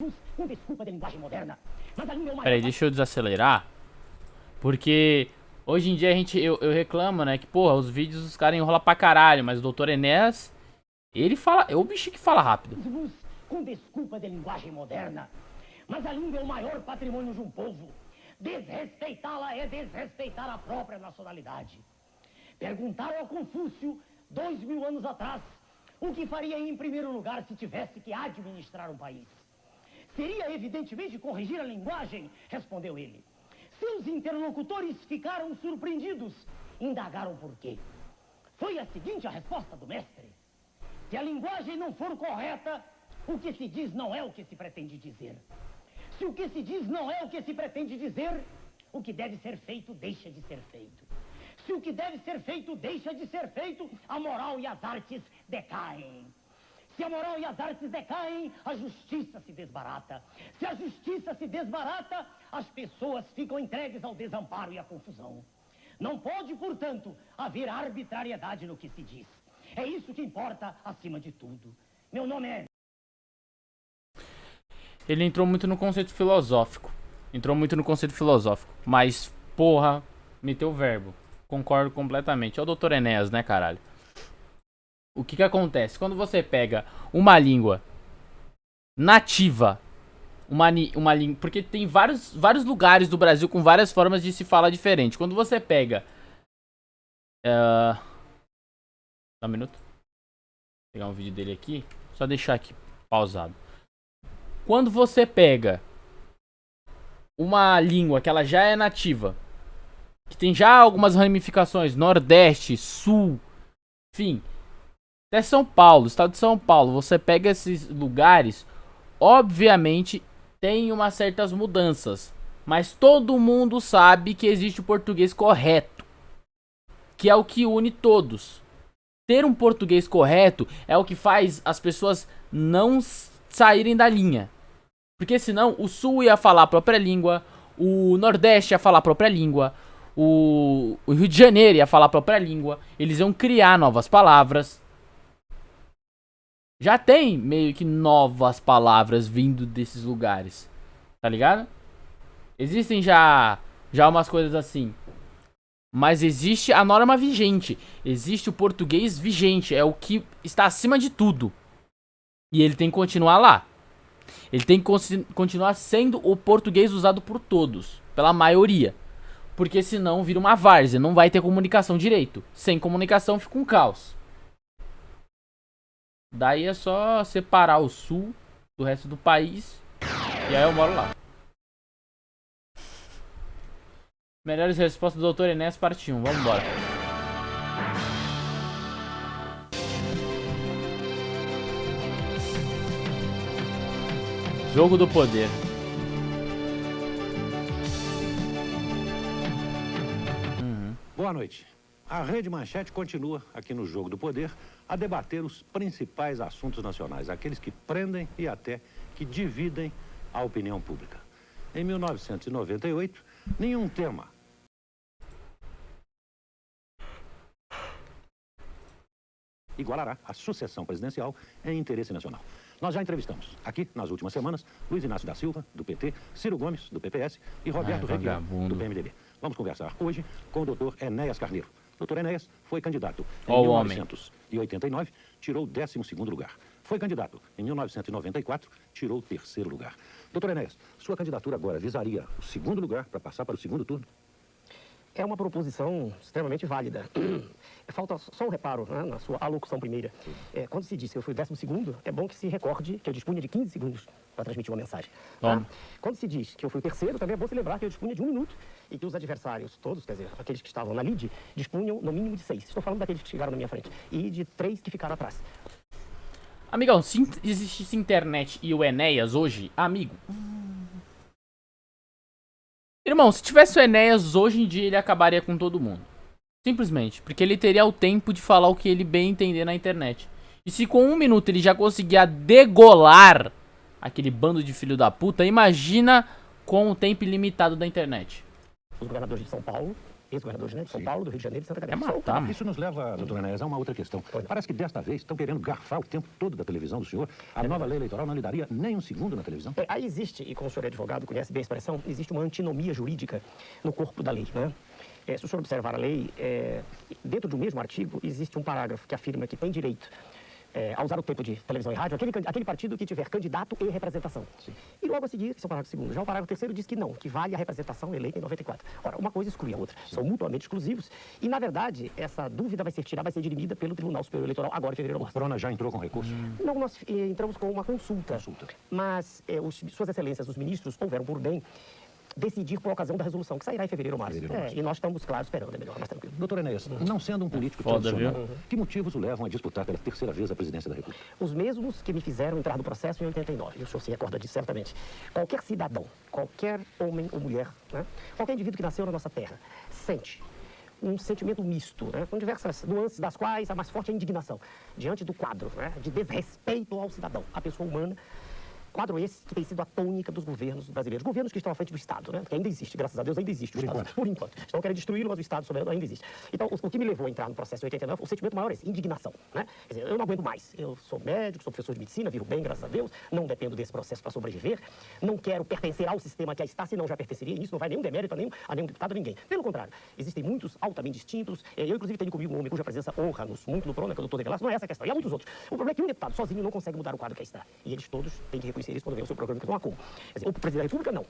Com desculpa da linguagem moderna. Mas a língua é uma... Peraí, deixa eu desacelerar. Porque hoje em dia eu reclamo, né? Que, porra, os vídeos os caras enrolam pra caralho. Mas o Dr. Enéas, ele fala... É o bicho que fala rápido. Com desculpa da linguagem moderna. Mas a língua é o maior patrimônio de um povo. Desrespeitá-la é desrespeitar a própria nacionalidade. Perguntaram a Confúcio, 2000 anos atrás, o que faria em primeiro lugar se tivesse que administrar um país. Seria, evidentemente, corrigir a linguagem, respondeu ele. Seus interlocutores ficaram surpreendidos. Indagaram por quê. Foi a seguinte a resposta do mestre. Se a linguagem não for correta, o que se diz não é o que se pretende dizer. Se o que se diz não é o que se pretende dizer, o que deve ser feito deixa de ser feito. Se o que deve ser feito deixa de ser feito, a moral e as artes decaem. Se a moral e as artes decaem, a justiça se desbarata. Se a justiça se desbarata, as pessoas ficam entregues ao desamparo e à confusão. Não pode, portanto, haver arbitrariedade no que se diz. É isso que importa acima de tudo. Meu nome é... Ele entrou muito no conceito filosófico. Mas, porra, meteu o verbo. Concordo completamente. É o Dr. Enéas, né, caralho? O que acontece? Quando você pega uma língua nativa, uma língua... Porque tem vários lugares do Brasil com várias formas de se falar diferente. Quando você pega... Dá um minuto. Vou pegar um vídeo dele aqui. Só deixar aqui pausado. Quando você pega uma língua que ela já é nativa, que tem já algumas ramificações, Nordeste, Sul, enfim, até São Paulo, estado de São Paulo, você pega esses lugares, obviamente tem umas certas mudanças, mas todo mundo sabe que existe o português correto, que é o que une todos. Ter um português correto é o que faz as pessoas não saírem da linha. Porque senão o Sul ia falar a própria língua, o Nordeste ia falar a própria língua, o Rio de Janeiro ia falar a própria língua, eles iam criar novas palavras. Já tem meio que novas palavras vindo desses lugares, tá ligado? Existem já umas coisas assim. Mas existe a norma vigente, existe o português vigente, é o que está acima de tudo. E ele tem que continuar lá. Ele tem que continuar sendo o português usado por todos, pela maioria. Porque senão vira uma várzea, não vai ter comunicação direito. Sem comunicação fica um caos. Daí é só separar o Sul do resto do país. E aí eu moro lá. Melhores respostas do Dr. Enéas, parte 1. Vamos embora. Jogo do poder. Boa noite. A Rede Manchete continua aqui no Jogo do Poder a debater os principais assuntos nacionais, aqueles que prendem e até que dividem a opinião pública. Em 1998, nenhum tema igualará a sucessão presidencial em interesse nacional. Nós já entrevistamos aqui, nas últimas semanas, Luiz Inácio da Silva, do PT, Ciro Gomes, do PPS e Roberto Requião, do PMDB. Vamos conversar hoje com o Dr. Enéas Carneiro. Dr. Enéas foi candidato em 1989, tirou o 12º lugar. Foi candidato em 1994, tirou o 3º lugar. Dr. Enéas, sua candidatura agora visaria o 2º lugar para passar para o 2º turno? É uma proposição extremamente válida. Falta só um reparo, né, na sua alocução primeira. Quando se diz que eu fui o 12º, é bom que se recorde que eu dispunha de 15 segundos para transmitir uma mensagem. Tá? Quando se diz que eu fui o 3º, também é bom se lembrar que eu dispunha de 1 minuto e que os adversários todos, quer dizer, aqueles que estavam na lead, dispunham no mínimo de 6. Estou falando daqueles que chegaram na minha frente. E de 3 que ficaram atrás. Amigão, se existisse internet e o Enéas hoje, amigo... Irmão, se tivesse o Enéas hoje em dia, ele acabaria com todo mundo. Simplesmente. Porque ele teria o tempo de falar o que ele bem entender na internet. E se com 1 minuto ele já conseguia degolar aquele bando de filho da puta, imagina com o tempo ilimitado da internet. Os governadores de São Paulo, ex-governadores, né? De São Paulo, do Rio de Janeiro e Santa Catarina. matar, mano. Isso nos leva, doutor Enéas, a uma outra questão. Parece que desta vez estão querendo garfar o tempo todo da televisão do senhor. A nova lei eleitoral não lhe daria nem um segundo na televisão? Aí existe, e como o senhor é advogado, conhece bem a expressão, existe uma antinomia jurídica no corpo da lei, né? Se o senhor observar a lei, dentro do mesmo artigo, existe um parágrafo que afirma que tem direito a usar o tempo de televisão e rádio aquele partido que tiver candidato e representação. Sim. E logo a seguir, esse é o parágrafo segundo. Já o parágrafo terceiro diz que não, que vale a representação eleita em 94. Ora, uma coisa exclui a outra. Sim. São mutuamente exclusivos. E, na verdade, essa dúvida vai ser dirimida pelo Tribunal Superior Eleitoral agora em fevereiro ou março. O Prona já entrou com recurso? Não, nós entramos com uma consulta. Mas Suas Excelências, os ministros, houveram por bem decidir por ocasião da resolução, que sairá em fevereiro ou março. E nós estamos, claro, esperando, é melhor, mais tranquilo. Doutor Enéas, não sendo um político tradicional, que motivos o levam a disputar pela terceira vez a presidência da República? Os mesmos que me fizeram entrar no processo em 89. E o senhor se recorda disso, certamente. Qualquer cidadão, qualquer homem ou mulher, né? Qualquer indivíduo que nasceu na nossa terra, sente um sentimento misto, né? Com diversas nuances, das quais a mais forte é a indignação, diante do quadro, né? De desrespeito ao cidadão, à pessoa humana. Quadro esse que tem sido a tônica dos governos brasileiros. Governos que estão à frente do Estado, né? Que ainda existe, graças a Deus, ainda existe o Estado. Por enquanto. Estão querendo destruí-lo, mas o Estado soberano ainda existe. Então, o que me levou a entrar no processo em 89, o sentimento maior é esse, indignação, né? Quer dizer, eu não aguento mais. Eu sou médico, sou professor de medicina, vivo bem, graças a Deus, não dependo desse processo para sobreviver, não quero pertencer ao sistema que aí está, senão já pertenceria, e isso não vai nenhum demérito a nenhum deputado, a ninguém. Pelo contrário, existem muitos altamente distintos. Eu, inclusive, tenho comigo um homem cuja presença honra-nos muito no Prona, que é o doutor Develasco, não é essa a questão. E há muitos outros. O problema é que um deputado sozinho não consegue mudar o quadro que aí está. E eles todos têm que reconhecer isso quando vem o seu programa. Não há como. Quer dizer, o presidente da República, não.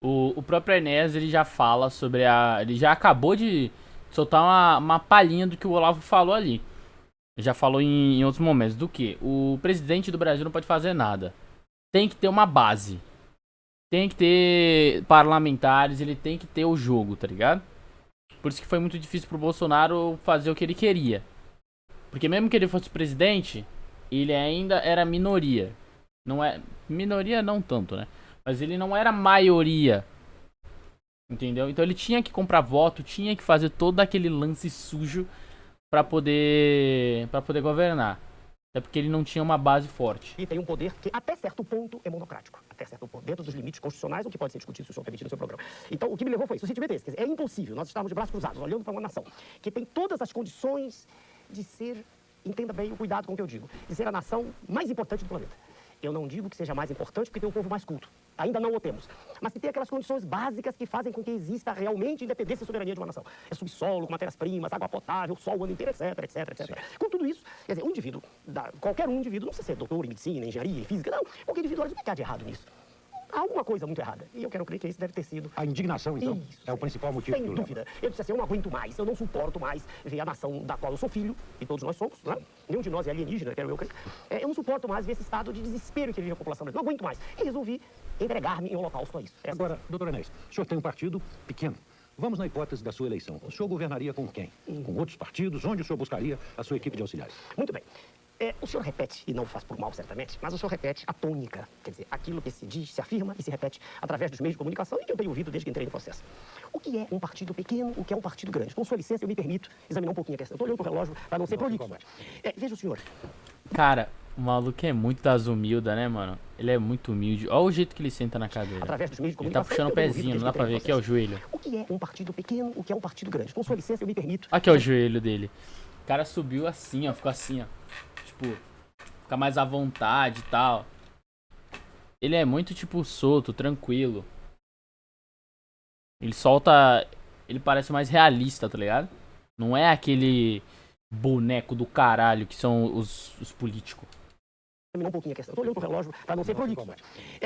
O próprio Enéas, ele já fala sobre ele já acabou de soltar uma palhinha do que o Olavo falou ali. Já falou em outros momentos. Do que? O presidente do Brasil não pode fazer nada. Tem que ter uma base. Tem que ter parlamentares, ele tem que ter o jogo, tá ligado? Por isso que foi muito difícil pro Bolsonaro fazer o que ele queria. Porque mesmo que ele fosse presidente, ele ainda era minoria. Não é minoria, não tanto, né? Mas ele não era maioria. Entendeu? Então ele tinha que comprar voto, tinha que fazer todo aquele lance sujo pra poder governar. É porque ele não tinha uma base forte. E tem um poder que, até certo ponto, é monocrático. Até certo ponto, dentro dos limites constitucionais, o que pode ser discutido, se o senhor permitir, no seu programa. Então, o que me levou foi isso. O sentimento é esse. Quer dizer, é impossível nós estarmos de braços cruzados, olhando para uma nação que tem todas as condições de ser, entenda bem o cuidado com o que eu digo, de ser a nação mais importante do planeta. Eu não digo que seja mais importante porque tem um povo mais culto. Ainda não o temos. Mas que tem aquelas condições básicas que fazem com que exista realmente independência e soberania de uma nação. É subsolo, com matérias-primas, água potável, sol o ano inteiro, etc, etc, etc. Sim. Com tudo isso, quer dizer, um indivíduo, qualquer um indivíduo, não precisa ser doutor em medicina, em engenharia, em física, não. Qualquer indivíduo, olha, o que há de errado nisso? Há alguma coisa muito errada. E eu quero crer que isso deve ter sido... A indignação, então, é o principal motivo. Sem dúvida. Eu disse assim, eu não aguento mais, eu não suporto mais ver a nação da qual eu sou filho, e todos nós somos, né? Nenhum de nós é alienígena, quero eu crer. Eu não suporto mais ver esse estado de desespero que vive a população brasileira. Não aguento mais. E resolvi entregar-me em holocausto a isso. Agora, doutor Enéas, o senhor tem um partido pequeno. Vamos na hipótese da sua eleição. O senhor governaria com quem? Com outros partidos? Onde o senhor buscaria a sua equipe de auxiliares? Muito bem. O senhor repete, e não faz por mal, certamente, mas o senhor repete a tônica, quer dizer, aquilo que se diz, se afirma e se repete através dos meios de comunicação e que eu tenho ouvido desde que entrei no processo. O que é um partido pequeno, o que é um partido grande? Com sua licença, eu me permito examinar um pouquinho a questão. Estou olhando para o relógio para não ser prolixo. Veja o senhor. Cara, o maluco é muito das humildas, né, mano? Ele é muito humilde. Olha o jeito que ele senta na cadeira. Através dos meios de ele tá comunicação. puxando o pezinho, não dá pra ver. Aqui é o joelho. O que é um partido pequeno, o que é um partido grande? Com sua licença, eu me permito... Aqui é o joelho dele. O cara subiu assim, ó, ficou assim, ó. Tipo... Fica mais à vontade e tal. Ele é muito, tipo, solto, tranquilo. Ele solta... Ele parece mais realista, tá ligado? Não é aquele boneco do caralho que são os políticos. Terminar um pouquinho a questão. Estou olhando pro relógio para não ser prolixo.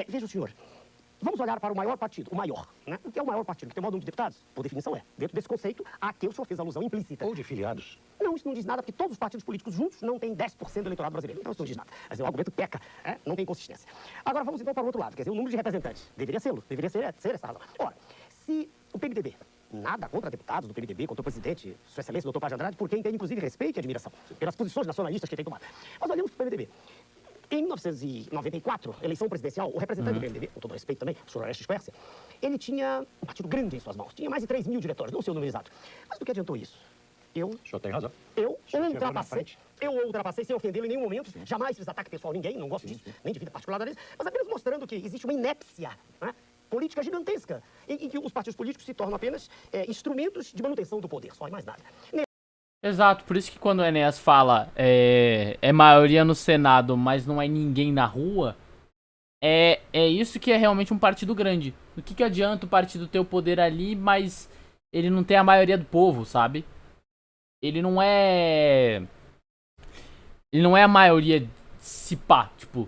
Veja o senhor. Vamos olhar para o maior partido, o maior, né? O que é o maior partido? Que tem o maior número de deputados? Por definição é. Dentro desse conceito, a que o senhor fez alusão implícita. Ou de filiados? Não, isso não diz nada, porque todos os partidos políticos juntos não têm 10% do eleitorado brasileiro. Então isso não diz nada. Quer dizer, o argumento peca, não tem consistência. Agora vamos então para o outro lado, quer dizer, o número de representantes. Deveria ser essa razão. Ora, se o PMDB, nada contra deputados do PMDB, contra o presidente, Sua Excelência, doutor Paz de Andrade, por quem tem inclusive respeito e admiração, pelas posições nacionalistas que ele tem tomado. Mas olhamos para o PMDB. Em 1994, eleição presidencial, o representante do PMDB, com todo respeito também, o senhor Orestes Quercia, ele tinha um partido grande em suas mãos. Tinha mais de 3 mil diretórios, não sei o número exato. Mas do que adiantou isso? O senhor tem razão. Eu ultrapassei sem ofendê-lo em nenhum momento. Jamais fiz ataque pessoal a ninguém, não gosto disso, nem de vida particular deles, mas apenas mostrando que existe uma inépcia, né, política gigantesca, em que os partidos políticos se tornam apenas instrumentos de manutenção do poder, só e mais nada. Exato, por isso que quando o Enéas fala é maioria no Senado, mas não é ninguém na rua, é isso que é realmente um partido grande. O que adianta o partido ter o poder ali, mas ele não tem a maioria do povo, sabe? Ele não é a maioria se pá, tipo,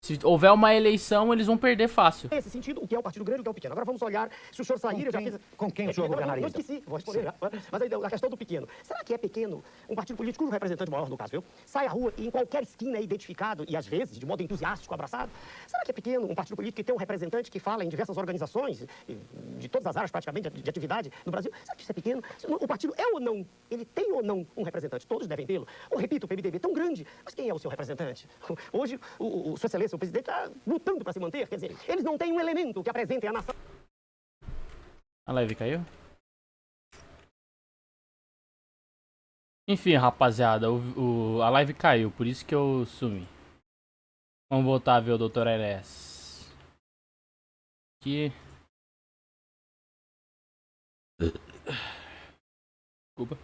se houver uma eleição, eles vão perder fácil. Nesse sentido, o que é o partido grande e o que é o pequeno. Agora vamos olhar se o senhor sair, eu já fiz... Com quem o senhor governaria? Não esqueci, vou responder já. Mas aí, a questão do pequeno. Será que é pequeno um partido político cujo representante maior, no caso eu, sai à rua e em qualquer esquina é identificado, e às vezes de modo entusiástico, abraçado? Será que é pequeno um partido político que tem um representante que fala em diversas organizações, de todas as áreas praticamente de atividade no Brasil? Será que isso é pequeno? O partido é ou não? Ele tem ou não um representante? Todos devem tê-lo. Ou, repito, o PMDB é tão grande, mas quem é o seu representante? Hoje, Sua Excelência, o presidente, está lutando para se manter, quer dizer, eles não têm um elemento que apresentem a nação. A live caiu? Enfim, rapaziada, a live caiu, por isso que eu sumi. Vamos voltar a ver o Dr. Enéas. Aqui. Desculpa.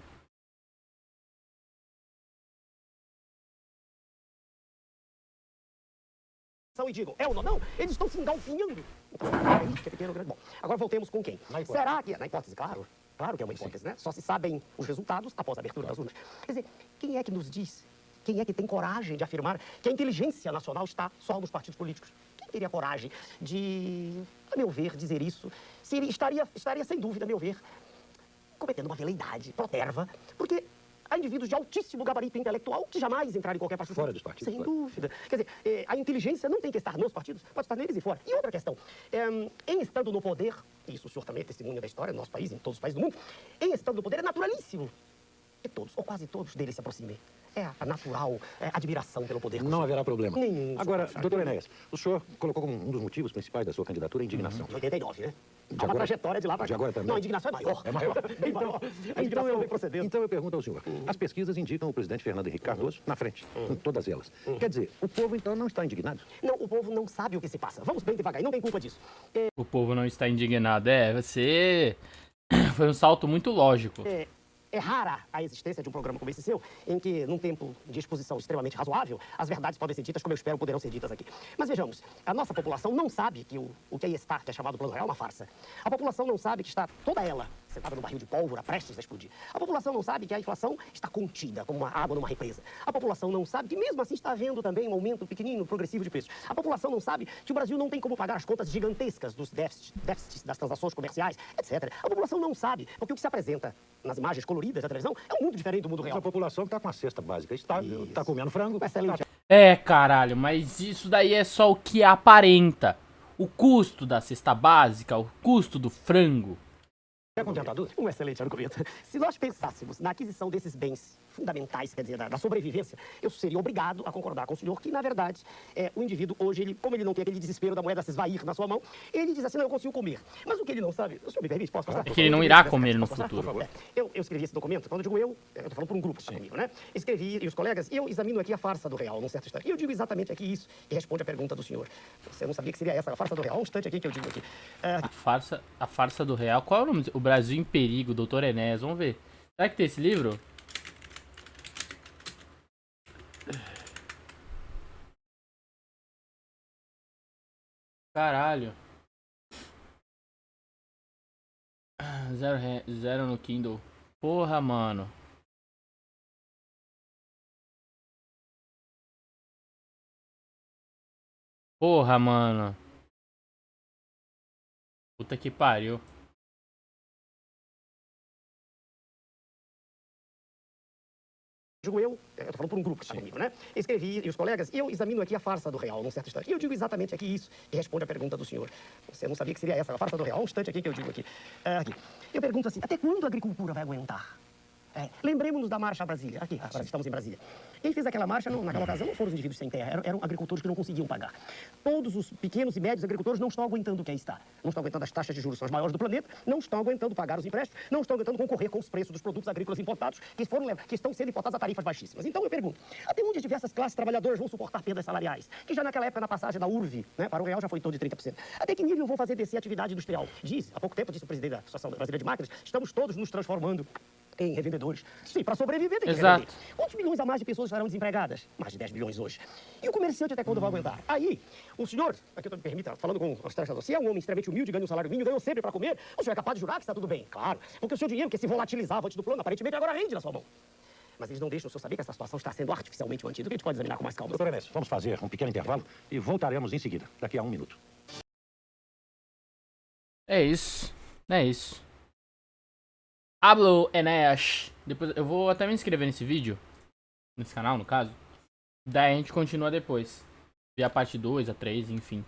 E digam, é ou não? Não, eles estão se engalfinhando. É isso que é pequeno, grande. Bom, agora voltemos com quem? Será que... Na hipótese, claro. Claro que é uma hipótese, né? Só se sabem os resultados após a abertura das urnas. Quer dizer, quem é que nos diz? Quem é que tem coragem de afirmar que a inteligência nacional está só nos partidos políticos? Quem teria coragem de, a meu ver, dizer isso? Se ele estaria sem dúvida, a meu ver, cometendo uma veleidade, proterva, porque... há indivíduos de altíssimo gabarito intelectual que jamais entraram em qualquer partido. Fora dos partidos. Sem dúvida. Quer dizer, a inteligência não tem que estar nos partidos, pode estar neles e fora. E outra questão, em estando no poder, e isso o senhor também é testemunha da história, no nosso país, em todos os países do mundo, em estando no poder é naturalíssimo que todos, ou quase todos, deles se aproximem. É a natural admiração pelo poder. Não haverá problema. Nenhum. Agora, doutor Enéas, o senhor colocou como um dos motivos principais da sua candidatura a indignação. 89, né? De Há uma agora? trajetória de lá para De agora também? Não, a indignação é maior. É maior? Bem maior. A indignação vem procedendo. Então eu pergunto ao senhor. As pesquisas indicam o presidente Fernando Henrique Cardoso na frente, em todas elas. Quer dizer, o povo então não está indignado? Não, o povo não sabe o que se passa. Vamos bem devagar, e não tem culpa disso. O povo não está indignado. Você... Foi um salto muito lógico. É rara a existência de um programa como esse seu, em que, num tempo de exposição extremamente razoável, as verdades podem ser ditas como eu espero poderão ser ditas aqui. Mas vejamos, a nossa população não sabe que o que aí está, que é chamado Plano Real, é uma farsa. A população não sabe que está toda ela sentada no barril de pólvora, prestes a explodir. A população não sabe que a inflação está contida, como uma água numa represa. A população não sabe que, mesmo assim, está havendo também um aumento pequenino, progressivo de preços. A população não sabe que o Brasil não tem como pagar as contas gigantescas dos déficits das transações comerciais, etc. A população não sabe, porque o que se apresenta nas imagens coloridas da televisão é um mundo diferente do mundo real. A população está com a cesta básica, está comendo frango. Excelente. Caralho, mas isso daí é só o que aparenta. O custo da cesta básica, o custo do frango. É contentador? Um excelente argumento. Se nós pensássemos na aquisição desses bens fundamentais, quer dizer, da sobrevivência, eu seria obrigado a concordar com o senhor que, na verdade, o indivíduo hoje, como ele não tem aquele desespero da moeda se esvair na sua mão, ele diz assim, não, eu consigo comer. Mas o que ele não sabe, o senhor me permite, posso passar? É que ele não irá comer no futuro. Por favor. Eu escrevi esse documento, quando eu digo eu tô falando por um grupo que está comigo, né? Escrevi, e os colegas, e eu examino aqui a farsa do real, num certo instante. E eu digo exatamente aqui isso, e responde a pergunta do senhor. Você não sabia que seria essa, a farsa do real? Um instante aqui que eu digo aqui. A farsa do real, qual é o nome? O Brasil em Perigo, Dr. Enéas, vamos ver. Será que tem esse livro? Caralho. Zero no Kindle. Porra, mano. Porra, mano. Puta que pariu. Digo eu tô falando por um grupo que está comigo, né? Escrevi, e os colegas, e eu examino aqui a farsa do real, num certo instante. E eu digo exatamente aqui isso, e responde a pergunta do senhor. Você não sabia que seria essa, a farsa do real? Um instante aqui que eu digo aqui. Eu pergunto assim, até quando a agricultura vai aguentar? Lembremos-nos da Marcha a Brasília. Aqui, agora estamos em Brasília. Quem fez aquela marcha, naquela ocasião, não foram os indivíduos sem terra, eram agricultores que não conseguiam pagar. Todos os pequenos e médios agricultores não estão aguentando o que aí está. Não estão aguentando as taxas de juros, são as maiores do planeta, não estão aguentando pagar os empréstimos, não estão aguentando concorrer com os preços dos produtos agrícolas importados, que estão sendo importados a tarifas baixíssimas. Então eu pergunto, até onde as diversas classes trabalhadoras vão suportar perdas salariais? Que já naquela época, na passagem da URV, né, para o real já foi em torno de 30%. Até que nível vão fazer descer a atividade industrial? Há pouco tempo, disse o presidente da Associação Brasileira de Máquinas, estamos todos nos transformando em revendedores. Sim, para sobreviver tem que revender. Quantos milhões a mais de pessoas estarão desempregadas? Mais de 10 milhões hoje. E o comerciante até quando vai aguentar? Aí, o senhor, aqui eu me permita, falando com o telespectador, se é um homem extremamente humilde, ganha um salário mínimo, ganhou sempre para comer, o senhor é capaz de jurar que está tudo bem? Claro, porque o seu dinheiro que se volatilizava antes do plano, aparentemente agora rende na sua mão. Mas eles não deixam o senhor saber que essa situação está sendo artificialmente mantida. O que a gente pode examinar com mais calma? Doutor Enéas, vamos fazer um pequeno intervalo e voltaremos em seguida, daqui a 1 minuto. É isso. É isso. Hablo Enéas. Depois eu vou até me inscrever nesse vídeo. Nesse canal, no caso. Daí a gente continua depois. Ver a parte 2, a 3, enfim.